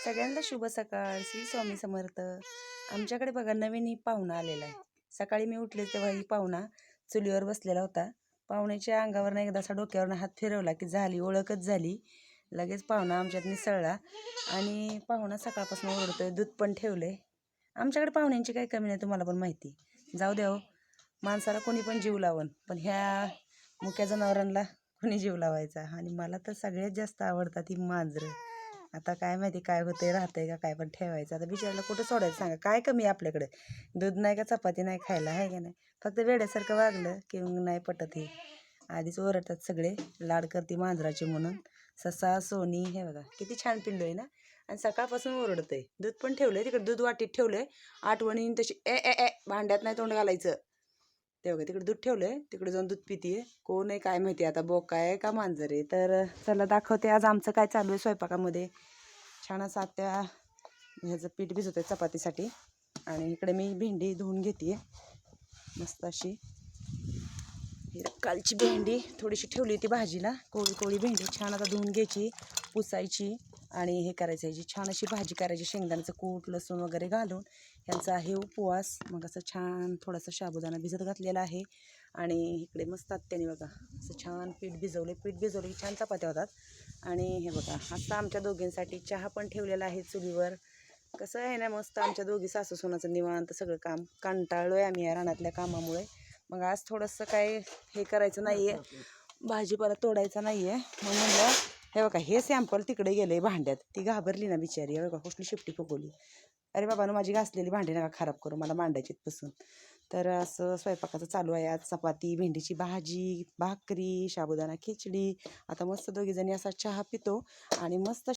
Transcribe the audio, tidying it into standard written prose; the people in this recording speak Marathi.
सगळ्यांना शुभ सकाळ. श्री स्वामी समर्थ. आमच्याकडे बघा नवीन ही पाहुणा आलेला आहे. सकाळी मी उठले तेव्हा ही पाहुणा चुलीवर बसलेला होता. पाहुण्याच्या अंगावरनं एकदा असा डोक्यावरनं हात फिरवला की झाली ओळखच झाली. लगेच पाहुणा आमच्यात मिसळला आणि पाहुणा सकाळपासून ओरडतोय. दूध पण ठेवले. आमच्याकडे पाहुण्यांची काही कमी नाही, तुम्हाला पण माहिती. जाऊ द्या हो, माणसाला कोणी पण जीव लावण, पण ह्या मुक्या जनावरांना कोणी जीव लावायचा. आणि मला तर सगळ्यात जास्त आवडतात ही मांजरं. आता काय माहिती काय होतंय, राहतंय का काय, पण ठेवायचं. आता बिचारायला कुठं सोडायचं सांगा. काय कमी आहे आपल्याकडे? दूध नाही का चपाती नाही खायला, आहे का नाही? फक्त वेड्यासारखं वागलं की मग नाही पटत. हे आधीच ओरडतात सगळे, लाड करते मांजराची म्हणून. ससा सोनी हे बघा किती छान पिल्लू आहे ना. आणि सकाळपासून ओरडतंय. दूध पण ठेवलंय तिकडे, दूध वाटीत ठेवलंय. आठवणीन तशी ए ए ए भांड्यात नाही तोंड घालायचं. ते बघा तिकडे दूध ठेवलंय, तिकडे जाऊन दूध पितीये. कोण आहे काय माहिती, आता बोका आहे का मांजर आहे. तर चला दाखवते आज आमचं काय चालू आहे स्वयंपाकामध्ये. छान असं आत्या ह्याचं पीठ भिजवते चपातीसाठी. आणि इकडे मी भेंडी धुवून घेते मस्त अशी. कालची भेंडी थोडीशी ठेवली होती भाजीला, कोळी कोळी भेंडी छान आता धुवून घ्यायची, पुसायची आणि हे करायचं. ह्याची छान अशी भाजी करायची, शेंगदाण्याचं कूट लसूण वगैरे घालून. ह्यांचा आहे उपवास. मग असं छान थोडासा साबुदाणा भिजत घातलेला आहे. आणि इकडे मस्त आत्याने बघा असं छान पीठ भिजवले की छान चपात्या होतात. आणि हे बघा आता आमच्या दोघींसाठी चहा पण ठेवलेला आहे चुलीवर. कसं आहे ना, मस्त आमच्या दोघी सासू सुनाचं निवांत सगळं काम. कंटाळलो आहे आम्ही या रानातल्या कामामुळे. मग आज थोडंसं काय हे करायचं नाही आहे, भाजीपाला तोडायचा नाही आहे. मग म्हणलं हे बघा हे सॅम्पल तिकडे गेलं आहे भांड्यात. ती घाबरली ना बिचारी, हे बघा कसली शिफ्टी फुगवली. अरे बाबानं माझी घासलेली भांडी नका खराब करू, मला मांडायची पासून. तर असं स्वयंपाकाचं चालू आहे. आज चपाती, भेंडीची भाजी, भाकरी, साबुदाणा खिचडी. आता मस्त दोघीजणी असा चहा पितो आणि मस्त